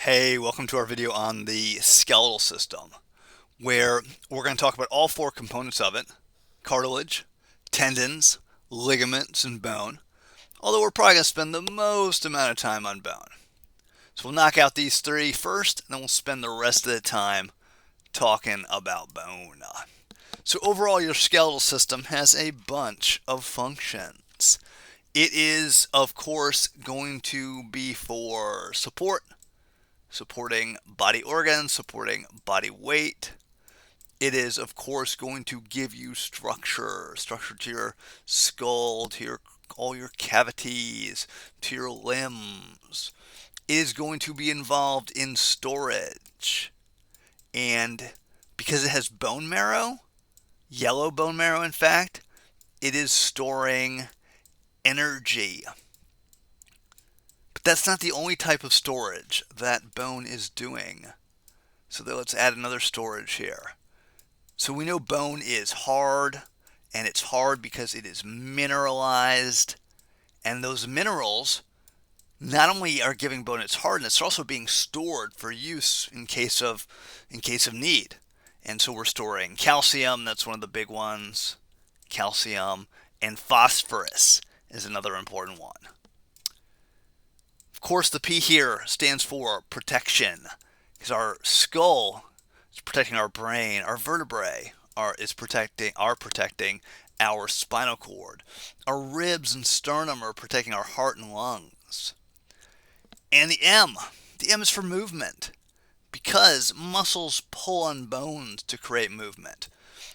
Hey, welcome to our video on the skeletal system, where we're going to talk about all four components of it: cartilage, tendons, ligaments, and bone. Although we're probably going to spend the most amount of time on bone. So we'll knock out these three first, and then we'll spend the rest of the time talking about bone. So overall, your skeletal system has a bunch of functions. It is, of course, going to be for support, supporting body organs, supporting body weight. It is, of course, going to give you structure to your skull, to all your cavities, to your limbs. It is going to be involved in storage. And because it has bone marrow, yellow bone marrow in fact, it is storing energy. But that's not the only type of storage that bone is doing. So let's add another storage here. So we know bone is hard, and it's hard because it is mineralized. And those minerals not only are giving bone its hardness, they're also being stored for use in case of need. And so we're storing calcium, that's one of the big ones. Calcium and phosphorus is another important one. Of course, the P here stands for protection, because our skull is protecting our brain, our vertebrae are protecting our spinal cord, our ribs and sternum are protecting our heart and lungs. And the M is for movement, because muscles pull on bones to create movement.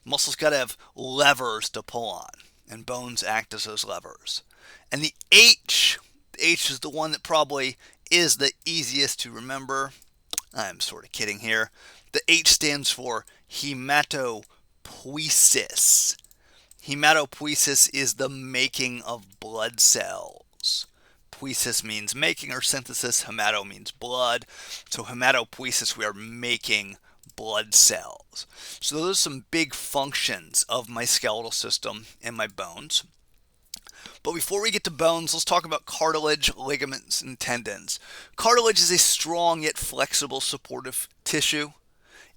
Muscles got to have levers to pull on, and bones act as those levers. And the H is the one that probably is the easiest to remember. I'm sort of kidding here. The H stands for hematopoiesis. Hematopoiesis is the making of blood cells. Poiesis means making or synthesis. Hemato means blood. So hematopoiesis, we are making blood cells. So those are some big functions of my skeletal system and my bones. But before we get to bones, let's talk about cartilage, ligaments, and tendons. Cartilage is a strong yet flexible supportive tissue.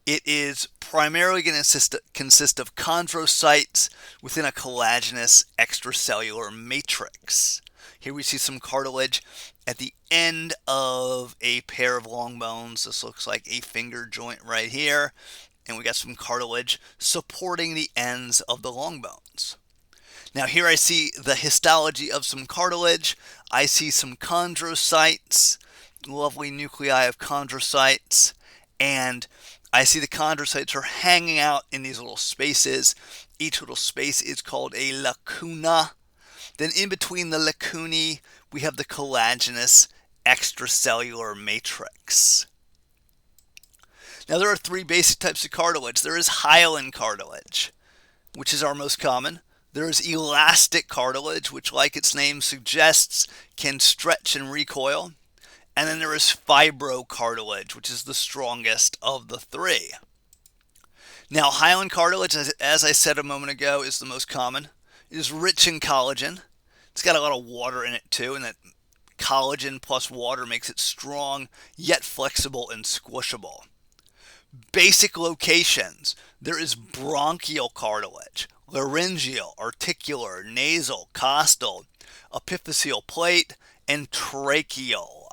It is primarily going to consist of chondrocytes within a collagenous extracellular matrix. Here we see some cartilage at the end of a pair of long bones. This looks like a finger joint right here. And we got some cartilage supporting the ends of the long bones. Now here I see the histology of some cartilage. I see some chondrocytes, lovely nuclei of chondrocytes, and I see the chondrocytes are hanging out in these little spaces. Each little space is called a lacuna. Then in between the lacunae, we have the collagenous extracellular matrix. Now there are three basic types of cartilage. There is hyaline cartilage, which is our most common. There is elastic cartilage, which, like its name suggests, can stretch and recoil. And then there is fibrocartilage, which is the strongest of the three. Now, hyaline cartilage, as I said a moment ago, is the most common. It is rich in collagen. It's got a lot of water in it too, and that collagen plus water makes it strong, yet flexible and squishable. Basic locations: there is bronchial cartilage, laryngeal, articular, nasal, costal, epiphyseal plate, and tracheal.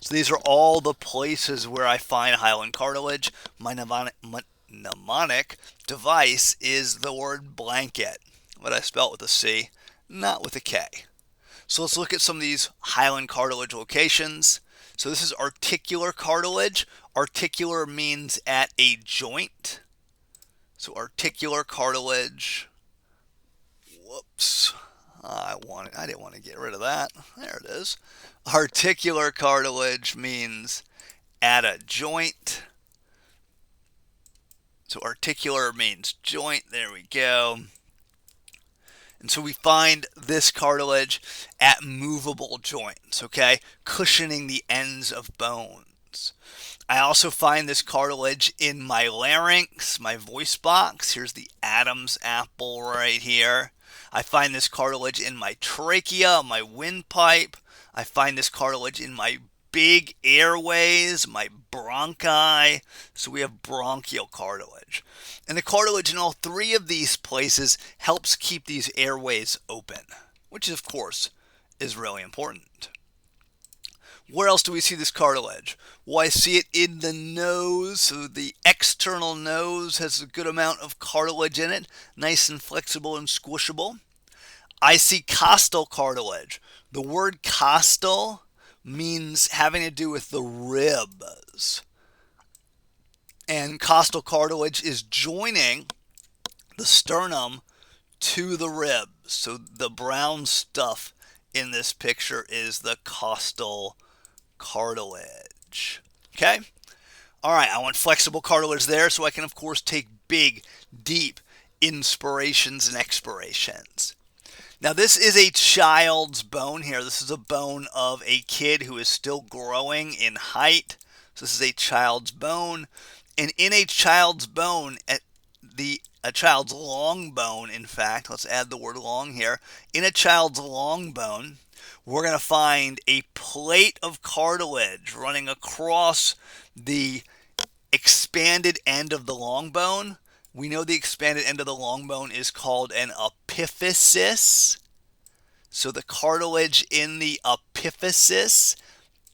So these are all the places where I find hyaline cartilage. My mnemonic device is the word blanket, but I spell it with a C, not with a K. So let's look at some of these hyaline cartilage locations. So this is articular cartilage. Articular means at a joint. So articular cartilage. Whoops. I didn't want to get rid of that. There it is. Articular cartilage means at a joint. So articular means joint. There we go. And so we find this cartilage at movable joints, okay? Cushioning the ends of bones. I also find this cartilage in my larynx, my voice box. Here's the Adam's apple right here. I find this cartilage in my trachea, my windpipe. I find this cartilage in my big airways, my bronchi. So we have bronchial cartilage. And the cartilage in all three of these places helps keep these airways open, which of course is really important. Where else do we see this cartilage? Well, I see it in the nose. So the external nose has a good amount of cartilage in it, nice and flexible and squishable. I see costal cartilage. The word costal means having to do with the ribs. And costal cartilage is joining the sternum to the ribs. So the brown stuff in this picture is the costal cartilage. Okay? All right, I want flexible cartilage there so I can, of course, take big, deep inspirations and expirations. Now, this is a child's bone here. This is a bone of a kid who is still growing in height. So this is a child's bone. And in a child's bone, a child's long bone, in fact, let's add the word long here. In a child's long bone, we're going to find a plate of cartilage running across the expanded end of the long bone. We know the expanded end of the long bone is called an epiphysis. So the cartilage in the epiphysis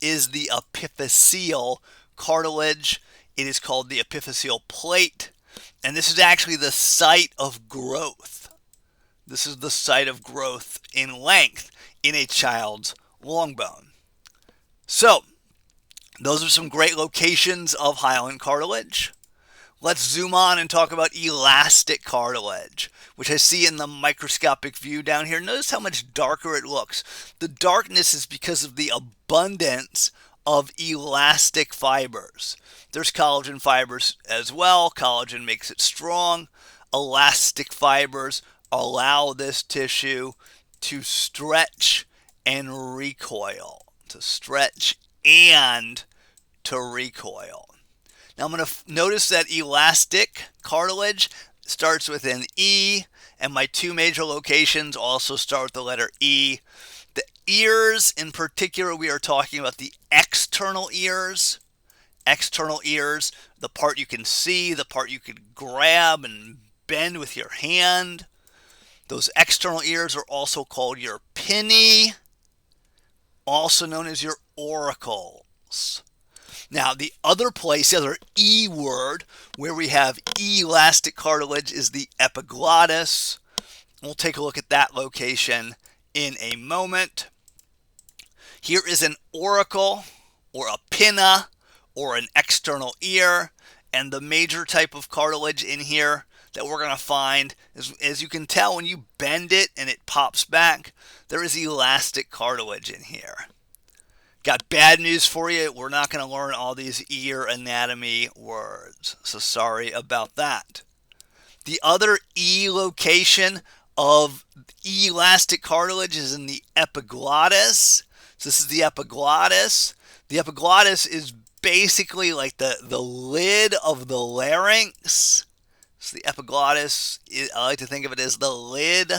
is the epiphyseal cartilage. It is called the epiphyseal plate. And this is actually the site of growth. This is the site of growth in length in a child's long bone. So, those are some great locations of hyaline cartilage. Let's zoom on and talk about elastic cartilage, which I see in the microscopic view down here. Notice how much darker it looks. The darkness is because of the abundance of elastic fibers. There's collagen fibers as well. Collagen makes it strong. Elastic fibers allow this tissue to stretch and recoil. To stretch and to recoil. Now I'm going to notice that elastic cartilage starts with an E, and my two major locations also start with the letter E. The ears, in particular, we are talking about the external ears. External ears, the part you can see, the part you could grab and bend with your hand. Those external ears are also called your pinnae, also known as your auricles. Now, the other place, the other E word, where we have elastic cartilage is the epiglottis. We'll take a look at that location in a moment. Here is an auricle, or a pinna, or an external ear. And the major type of cartilage in here that we're going to find is, as you can tell, when you bend it and it pops back, there is elastic cartilage in here. Got bad news for you. We're not going to learn all these ear anatomy words. So sorry about that. The other E location of elastic cartilage is in the epiglottis. So this is the epiglottis. The epiglottis is basically like the lid of the larynx. So the epiglottis, I like to think of it as the lid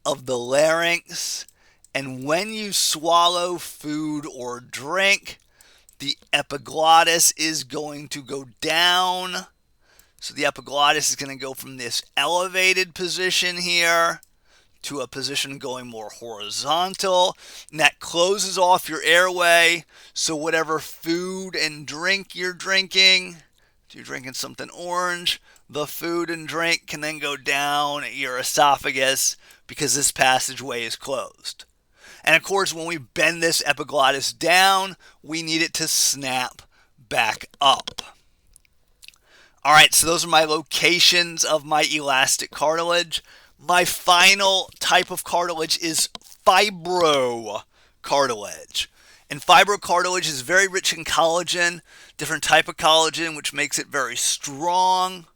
of the larynx. And when you swallow food or drink, the epiglottis is going to go down. So the epiglottis is going to go from this elevated position here to a position going more horizontal. And that closes off your airway. So whatever food and drink you're drinking, if you're drinking something orange, the food and drink can then go down your esophagus because this passageway is closed. And of course, when we bend this epiglottis down, we need it to snap back up. All right, so those are my locations of my elastic cartilage. My final type of cartilage is fibrocartilage. And fibrocartilage is very rich in collagen, different type of collagen, which makes it very strong.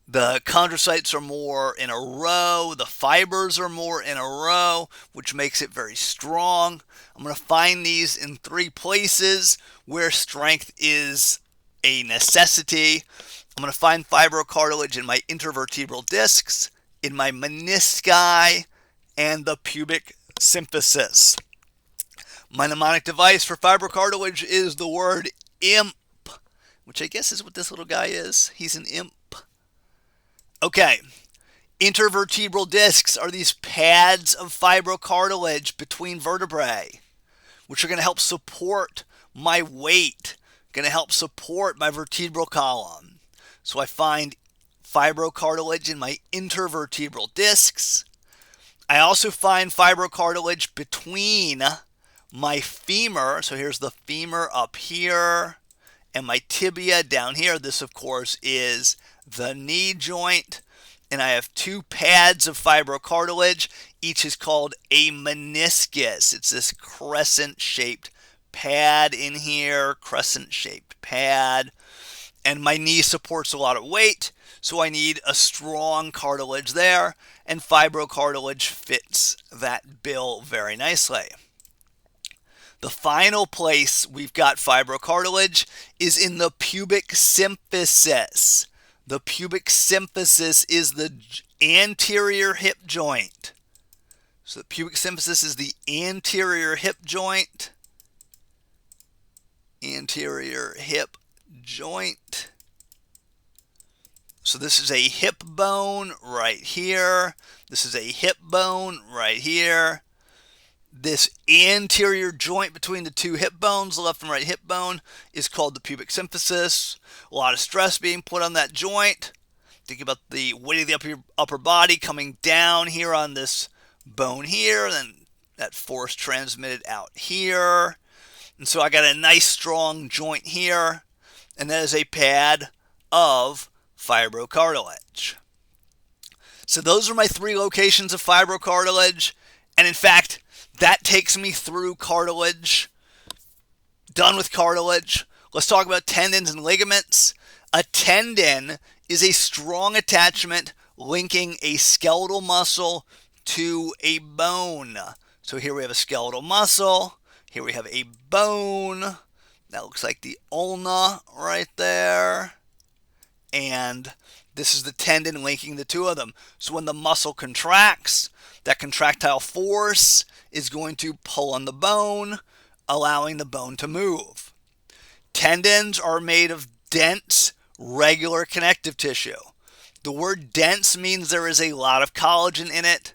The chondrocytes are more in a row. The fibers are more in a row, which makes it very strong. I'm going to find these in three places where strength is a necessity. I'm going to find fibrocartilage in my intervertebral discs, in my menisci, and the pubic symphysis. My mnemonic device for fibrocartilage is the word imp, which I guess is what this little guy is. He's an imp. Okay. Intervertebral discs are these pads of fibrocartilage between vertebrae, which are going to help support my weight, going to help support my vertebral column. So I find fibrocartilage in my intervertebral discs. I also find fibrocartilage between my femur. So here's the femur up here and my tibia down here. This, of course, is the knee joint. And I have two pads of fibrocartilage. Each is called a meniscus. It's this crescent-shaped pad in here, crescent-shaped pad. And my knee supports a lot of weight, so I need a strong cartilage there, and fibrocartilage fits that bill very nicely. The final place we've got fibrocartilage is in the pubic symphysis. The pubic symphysis is the anterior hip joint. So the pubic symphysis is the anterior hip joint. Anterior hip joint. So this is a hip bone right here. This is a hip bone right here. This anterior joint between the two hip bones, the left and right hip bone, is called the pubic symphysis. A lot of stress being put on that joint. Think about the weight of the upper body coming down here on this bone here, then that force transmitted out here. And so I got a nice strong joint here, and that is a pad of fibrocartilage. So those are my three locations of fibrocartilage, and in fact, that takes me through cartilage. Done with cartilage. Let's talk about tendons and ligaments. A tendon is a strong attachment linking a skeletal muscle to a bone. So here we have a skeletal muscle. Here we have a bone. That looks like the ulna right there. And this is the tendon linking the two of them. So when the muscle contracts, that contractile force is going to pull on the bone, allowing the bone to move. Tendons are made of dense, regular connective tissue. The word dense means there is a lot of collagen in it.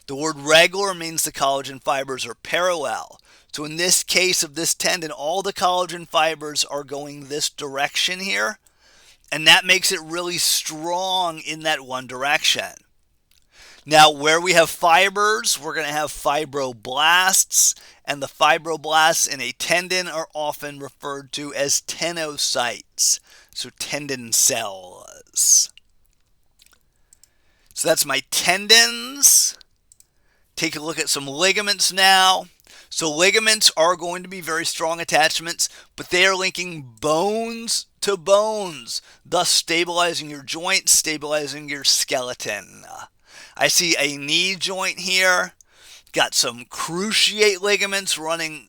The word regular means the collagen fibers are parallel. So in this case of this tendon, all the collagen fibers are going this direction here, and that makes it really strong in that one direction. Now, where we have fibers, we're going to have fibroblasts, and the fibroblasts in a tendon are often referred to as tenocytes, so tendon cells. So that's my tendons. Take a look at some ligaments now. So ligaments are going to be very strong attachments, but they are linking bones to bones, thus stabilizing your joints, stabilizing your skeleton. I see a knee joint here, got some cruciate ligaments running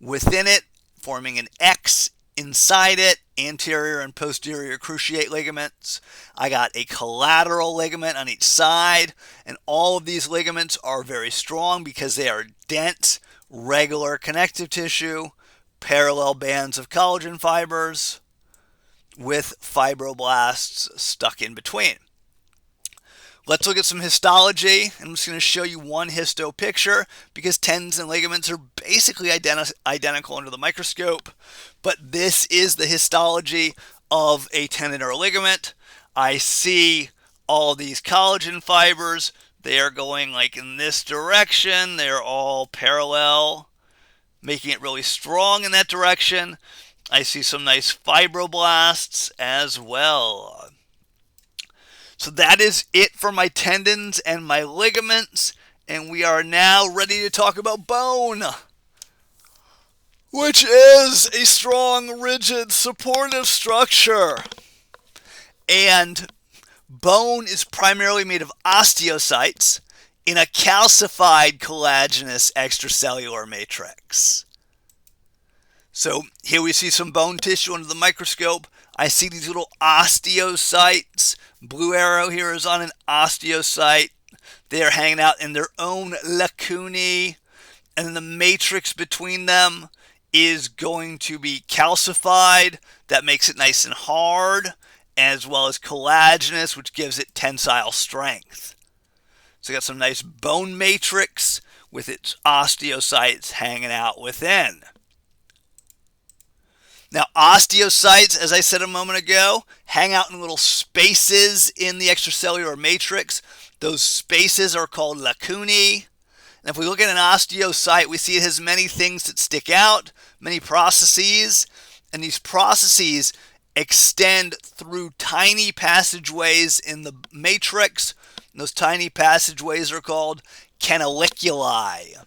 within it, forming an X inside it, anterior and posterior cruciate ligaments. I got a collateral ligament on each side, and all of these ligaments are very strong because they are dense, regular connective tissue, parallel bands of collagen fibers with fibroblasts stuck in between. Let's look at some histology. I'm just going to show you one histo picture because tendons and ligaments are basically identical under the microscope. But this is the histology of a tendon or a ligament. I see all these collagen fibers. They are going like in this direction. They're all parallel, making it really strong in that direction. I see some nice fibroblasts as well. So that is it for my tendons and my ligaments, and we are now ready to talk about bone, which is a strong, rigid, supportive structure. And bone is primarily made of osteocytes in a calcified collagenous extracellular matrix. So here we see some bone tissue under the microscope. I see these little osteocytes. Blue arrow here is on an osteocyte. They are hanging out in their own lacunae. and then the matrix between them is going to be calcified. That makes it nice and hard, as well as collagenous, which gives it tensile strength. So you got some nice bone matrix with its osteocytes hanging out within. Now, osteocytes, as I said a moment ago, hang out in little spaces in the extracellular matrix. Those spaces are called lacunae. And if we look at an osteocyte, we see it has many things that stick out, many processes, and these processes extend through tiny passageways in the matrix. And those tiny passageways are called canaliculi.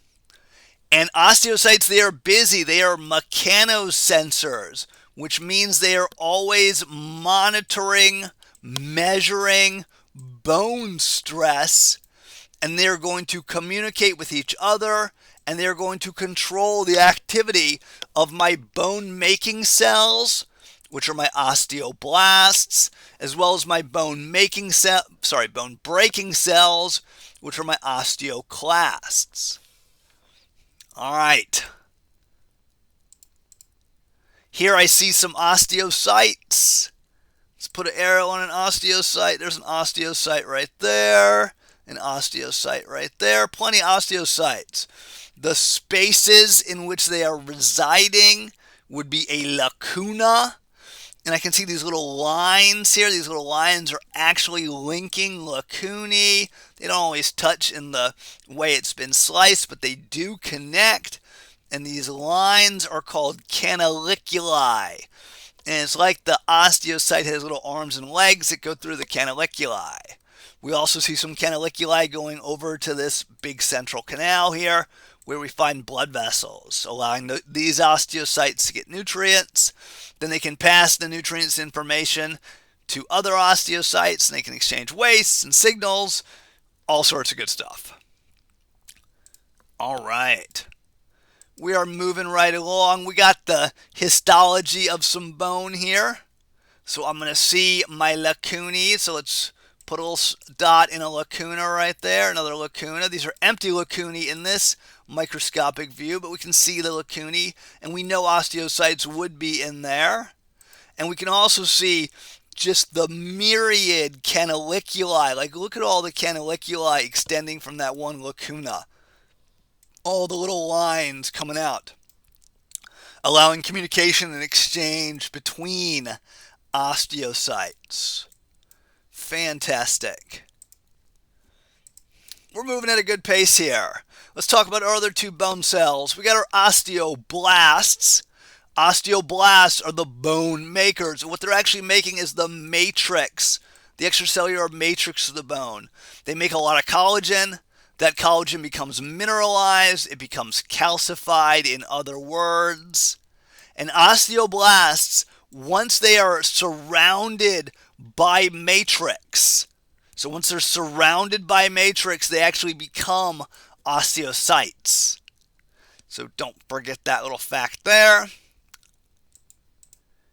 And osteocytes, they are busy. They are mechanosensors, which means they are always monitoring, measuring bone stress, and they're going to communicate with each other, and they're going to control the activity of my bone-making cells, which are my osteoblasts, as well as my bone-breaking cells, which are my osteoclasts. All right. Here I see some osteocytes. Let's put an arrow on an osteocyte. There's an osteocyte right there. An osteocyte right there. Plenty of osteocytes. The spaces in which they are residing would be a lacuna. And I can see these little lines here. These little lines are actually linking lacunae. They don't always touch in the way it's been sliced, but they do connect. And these lines are called canaliculi. And it's like the osteocyte has little arms and legs that go through the canaliculi. We also see some canaliculi going over to this big central canal here, where we find blood vessels, allowing these osteocytes to get nutrients. Then they can pass the nutrients information to other osteocytes, and they can exchange wastes and signals, all sorts of good stuff. All right. We are moving right along. We got the histology of some bone here. So I'm going to see my lacunae. So let's put a little dot in a lacuna right there, another lacuna. These are empty lacunae in this microscopic view, but we can see the lacunae, and we know osteocytes would be in there. And we can also see just the myriad canaliculi. Like, look at all the canaliculi extending from that one lacuna. All the little lines coming out, allowing communication and exchange between osteocytes. Fantastic. We're moving at a good pace here. Let's talk about our other two bone cells. We got our osteoblasts. Osteoblasts are the bone makers. And what they're actually making is the matrix, the extracellular matrix of the bone. They make a lot of collagen. That collagen becomes mineralized. It becomes calcified, in other words. And osteoblasts, once they are surrounded by matrix, so once they're surrounded by matrix, they actually become osteocytes. So don't forget that little fact there.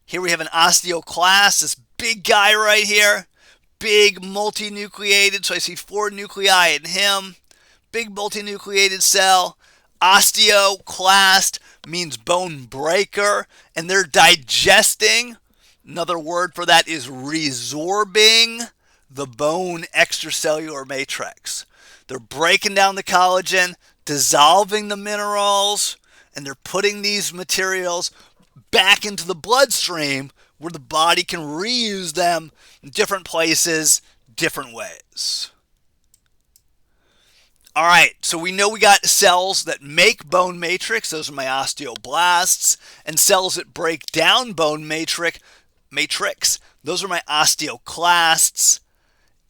Here we have an osteoclast, this big guy right here. Big multinucleated, so I see 4 nuclei in him. Big multinucleated cell. Osteoclast means bone breaker, and they're digesting. Another word for that is resorbing the bone extracellular matrix. They're breaking down the collagen, dissolving the minerals, and they're putting these materials back into the bloodstream where the body can reuse them in different places, different ways. All right, so we know we got cells that make bone matrix. Those are my osteoblasts. And cells that break down bone matrix. Those are my osteoclasts.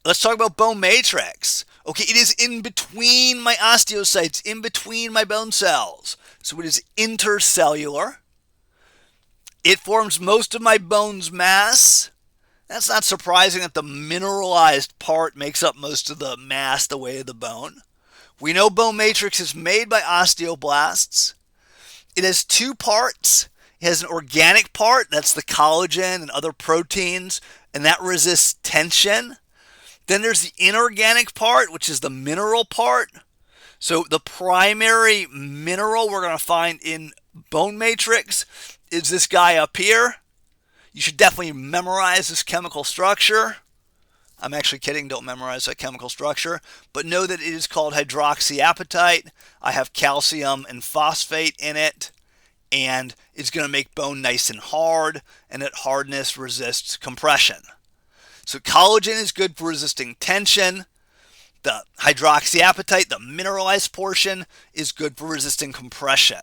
Let's talk about bone matrix. Okay, it is in between my osteocytes, in between my bone cells. So it is intercellular. It forms most of my bone's mass. That's not surprising that the mineralized part makes up most of the mass, the weight of the bone. We know bone matrix is made by osteoblasts. It has 2 parts. It has an organic part, that's the collagen and other proteins, and that resists tension. Then there's the inorganic part, which is the mineral part. So the primary mineral we're going to find in bone matrix is this guy up here. You should definitely memorize this chemical structure. I'm actually kidding, don't memorize that chemical structure, but know that it is called hydroxyapatite. I have calcium and phosphate in it, and it's going to make bone nice and hard, and that hardness resists compression. So collagen is good for resisting tension. The hydroxyapatite, the mineralized portion, is good for resisting compression.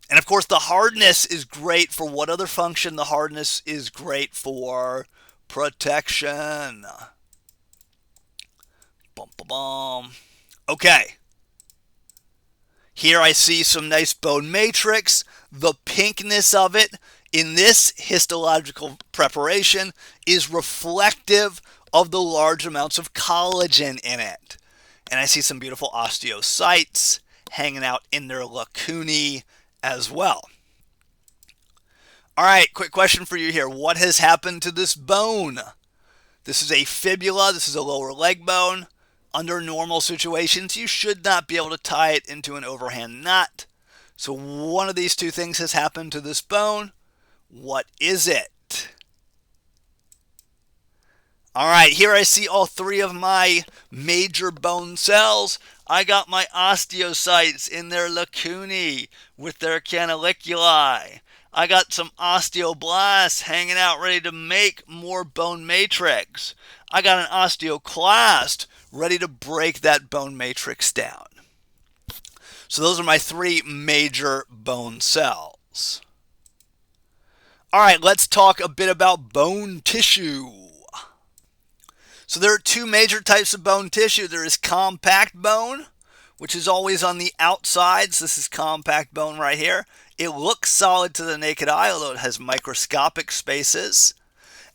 And of course, the hardness is great for what other function? The hardness is great for protection. Bum, bum, bum. Okay. Here I see some nice bone matrix. The pinkness of it in this histological preparation is reflective of the large amounts of collagen in it. And I see some beautiful osteocytes hanging out in their lacunae as well. All right, quick question for you here. What has happened to this bone? This is a fibula. This is a lower leg bone. Under normal situations, you should not be able to tie it into an overhand knot. So one of these two things has happened to this bone. What is it? All right, here I see all three of my major bone cells. I got my osteocytes in their lacunae with their canaliculi. I got some osteoblasts hanging out ready to make more bone matrix. I got an osteoclast ready to break that bone matrix down. So those are my three major bone cells. All right, let's talk a bit about bone tissue. So there are two major types of bone tissue. There is compact bone, which is always on the outsides. This is compact bone right here. It looks solid to the naked eye, although it has microscopic spaces.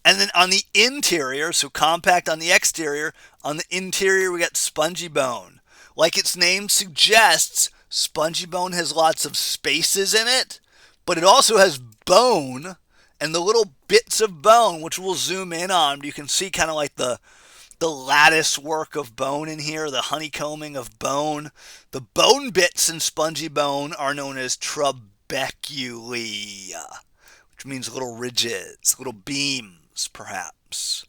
And then on the interior, so compact on the exterior, on the interior we got spongy bone. Like its name suggests, spongy bone has lots of spaces in it, but it also has bone, and the little bits of bone, which we'll zoom in on, you can see kind of like the lattice work of bone in here, the honeycombing of bone. The bone bits in spongy bone are known as trabeculae, which means little ridges, little beams, perhaps.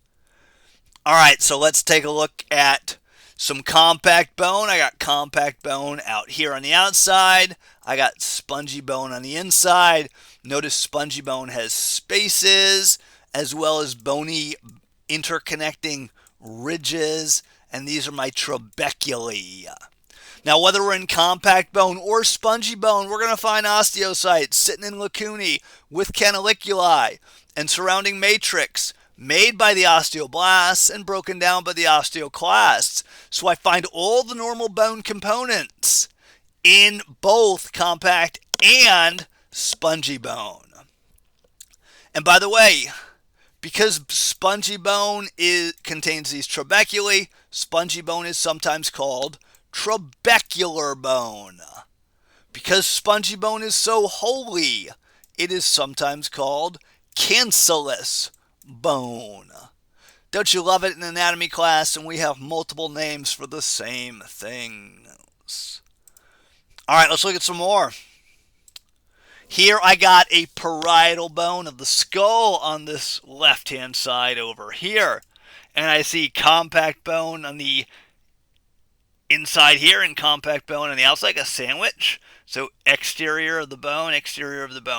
All right, so let's take a look at some compact bone. I got compact bone out here on the outside. I got spongy bone on the inside. Notice spongy bone has spaces as well as bony interconnecting ridges, and these are my trabeculae. Now, whether we're in compact bone or spongy bone, we're going to find osteocytes sitting in lacunae with canaliculi and surrounding matrix made by the osteoblasts and broken down by the osteoclasts. So I find all the normal bone components in both compact and spongy bone. And by the way, because spongy bone contains these trabeculae, spongy bone is sometimes called trabecular bone. Because spongy bone is so holy, it is sometimes called cancellous bone. Don't you love it in anatomy class? And we have multiple names for the same things. All right, let's look at some more. Here I got a parietal bone of the skull on this left-hand side over here. And I see compact bone on the inside here and compact bone on the outside, like a sandwich. So exterior of the bone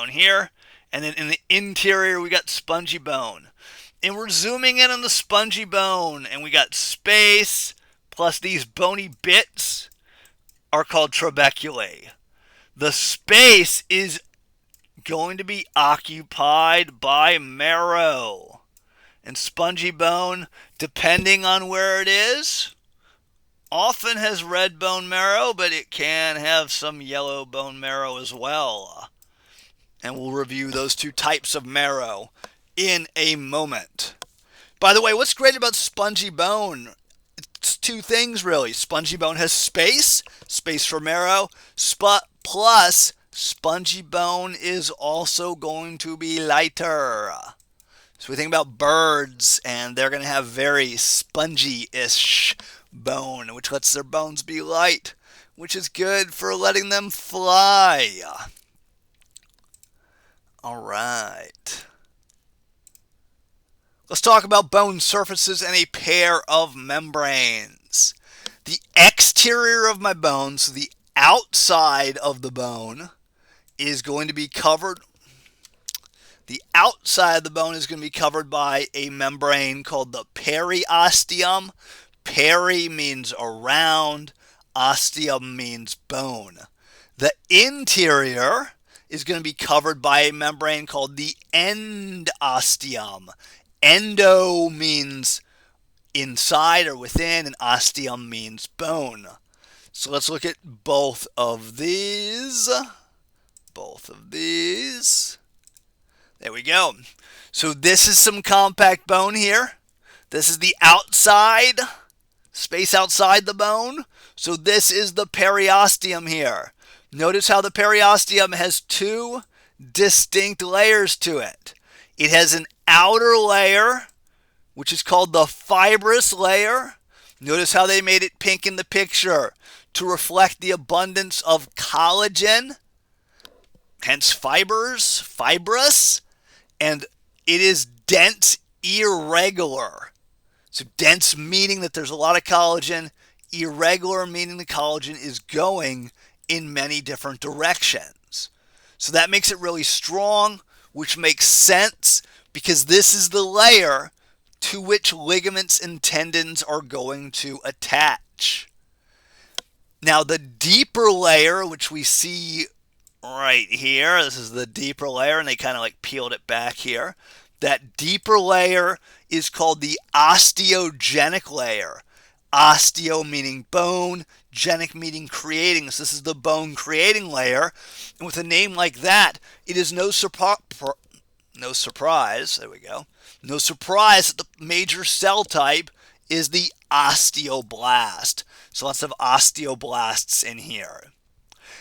here. And then in the interior we got spongy bone. And we're zooming in on the spongy bone, and we got space plus these bony bits are called trabeculae. The space is going to be occupied by marrow. And spongy bone, depending on where it is, often has red bone marrow, but it can have some yellow bone marrow as well. And we'll review those two types of marrow in a moment. By the way, what's great about spongy bone? It's two things really. Spongy bone has space for marrow, plus spongy bone is also going to be lighter. So we think about birds, and they're going to have very spongy-ish bone, which lets their bones be light. which is good for letting them fly. All right. Let's talk about bone surfaces and a pair of membranes. The exterior of my bone, so the outside of the bone, is going to be covered. The outside of the bone is going to be covered by a membrane called the periosteum. Peri means around, osteum means bone. The interior is going to be covered by a membrane called the endosteum. Endo means inside or within, and osteum means bone. So let's look at both of these. There we go. So this is some compact bone here. This is the outside, space outside the bone. So this is the periosteum here. Notice how the periosteum has two distinct layers to it. It has an outer layer, which is called the fibrous layer. Notice how they made it pink in the picture to reflect the abundance of collagen, hence fibrous, and it is dense, irregular. So dense meaning that there's a lot of collagen, irregular meaning the collagen is going in many different directions. So that makes it really strong, which makes sense because this is the layer to which ligaments and tendons are going to attach. Now the deeper layer, which we see right here, this is the deeper layer, and they kind of like peeled it back here. That deeper layer is called the osteogenic layer. Osteo meaning bone, genic meaning creating. So this is the bone creating layer. And with a name like that, it is no surprise, there we go, no surprise that the major cell type is the osteoblast. So lots of osteoblasts in here.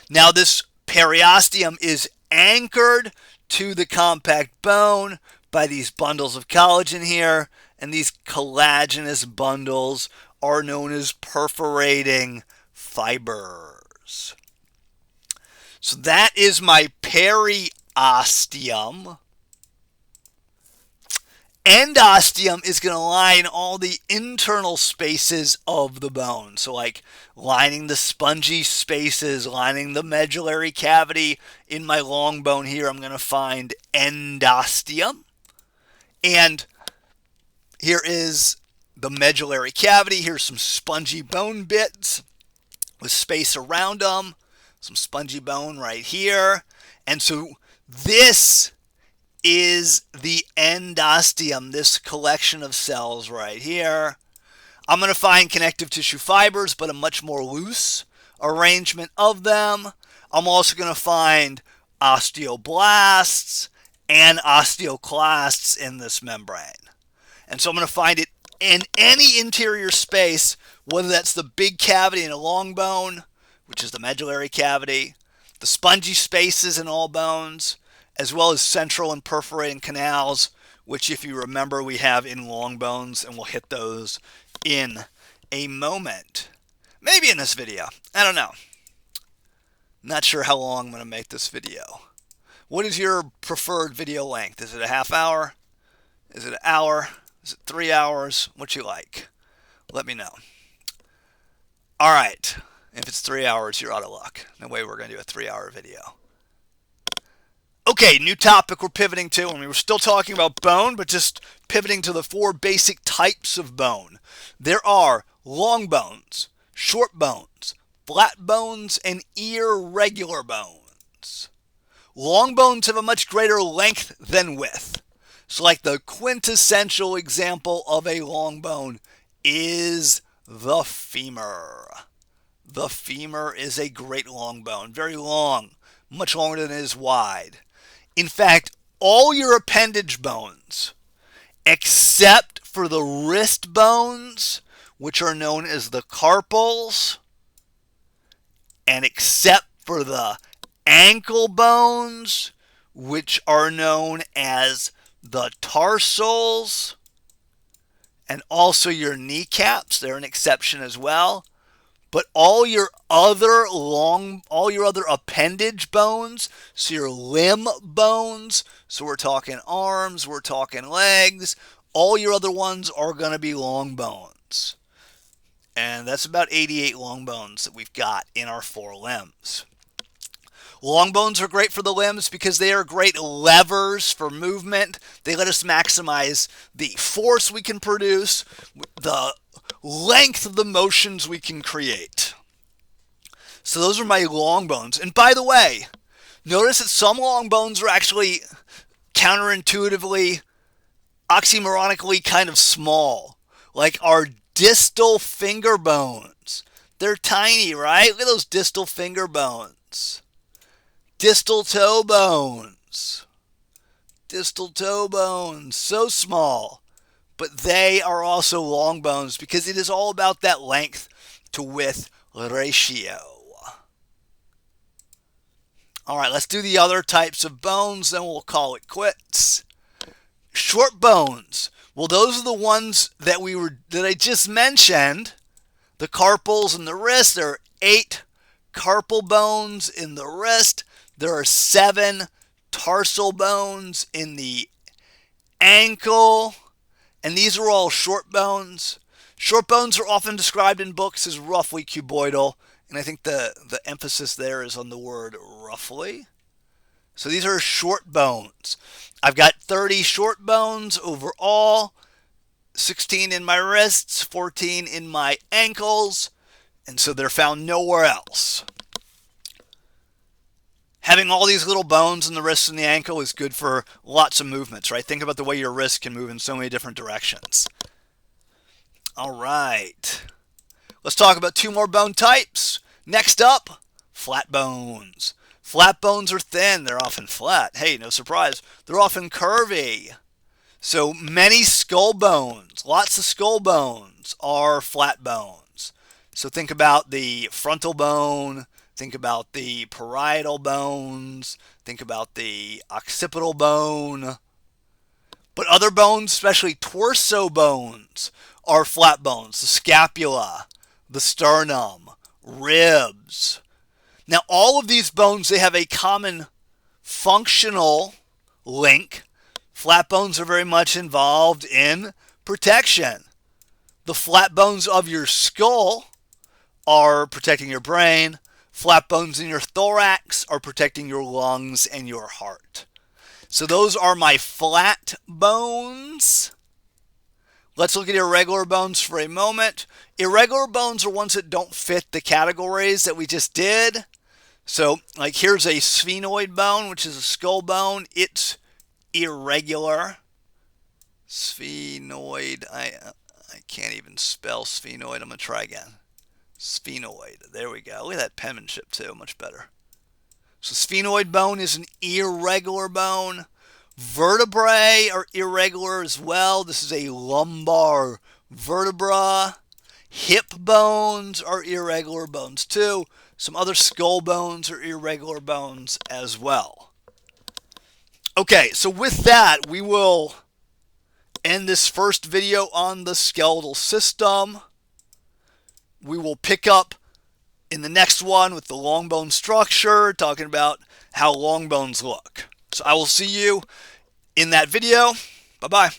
Now this periosteum is anchored to the compact bone by these bundles of collagen here, and these collagenous bundles are known as perforating fibers. So that is my periosteum. Endosteum is going to line all the internal spaces of the bone. So like lining the spongy spaces, lining the medullary cavity. In my long bone here, I'm going to find endosteum. And here is the medullary cavity. Here's some spongy bone bits with space around them. Some spongy bone right here. And so this is the endosteum, this collection of cells right here. I'm going to find connective tissue fibers, but a much more loose arrangement of them. I'm also going to find osteoblasts and osteoclasts in this membrane. And so I'm going to find it in any interior space, whether that's the big cavity in a long bone, which is the medullary cavity, the spongy spaces in all bones, as well as central and perforating canals, which if you remember we have in long bones, and we'll hit those in a moment. Maybe in this video. I don't know. Not sure how long I'm going to make this video. What is your preferred video length? Is it a half hour? Is it an hour? Is it 3 hours? What you like? Let me know. All right. If it's 3 hours, you're out of luck. No way we're going to do a 3-hour video. Okay, new topic we're pivoting to, and we were still talking about bone, but just pivoting to the 4 basic types of bone. There are long bones, short bones, flat bones, and irregular bones. Long bones have a much greater length than width. So like the quintessential example of a long bone is the femur. The femur is a great long bone, very long, much longer than it is wide. In fact, all your appendage bones, except for the wrist bones, which are known as the carpals, and except for the ankle bones, which are known as the tarsals, and also your kneecaps, they're an exception as well. But all your other appendage bones, so your limb bones, so we're talking arms, we're talking legs, all your other ones are going to be long bones. And that's about 88 long bones that we've got in our 4 limbs. Long bones are great for the limbs because they are great levers for movement. They let us maximize the force we can produce, the length of the motions we can create. So those are my long bones. And by the way, notice that some long bones are actually counterintuitively, oxymoronically kind of small, like our distal finger bones. They're tiny, right? Look at those distal finger bones. Distal toe bones. Distal toe bones. So small. But they are also long bones because it is all about that length to width ratio. All right, let's do the other types of bones, then we'll call it quits. Short bones. Well, those are the ones that I just mentioned. The carpals in the wrist. There are 8 carpal bones in the wrist. There are 7 tarsal bones in the ankle. And these are all short bones. Short bones are often described in books as roughly cuboidal. And I think the emphasis there is on the word roughly. So these are short bones. I've got 30 short bones overall. 16 in my wrists, 14 in my ankles. And so they're found nowhere else. Having all these little bones in the wrist and the ankle is good for lots of movements, right? Think about the way your wrist can move in so many different directions. All right. Let's talk about 2 more bone types. Next up, flat bones. Flat bones are thin. They're often flat. Hey, no surprise. They're often curvy. So many skull bones, lots of skull bones are flat bones. So think about the frontal bone. Think about the parietal bones. Think about the occipital bone. But other bones, especially torso bones, are flat bones. The scapula, the sternum, ribs. Now, all of these bones, they have a common functional link. Flat bones are very much involved in protection. The flat bones of your skull are protecting your brain. Flat bones in your thorax are protecting your lungs and your heart. So those are my flat bones. Let's look at irregular bones for a moment. Irregular bones are ones that don't fit the categories that we just did. So, like here's a sphenoid bone, which is a skull bone. It's irregular. Sphenoid. I can't even spell sphenoid. I'm going to try again. Sphenoid. There we go. Look at that penmanship too. Much better. So sphenoid bone is an irregular bone. Vertebrae are irregular as well. This is a lumbar vertebra. Hip bones are irregular bones too. Some other skull bones are irregular bones as well. Okay, so with that, we will end this first video on the skeletal system. We will pick up in the next one with the long bone structure, talking about how long bones look. So I will see you in that video. Bye-bye.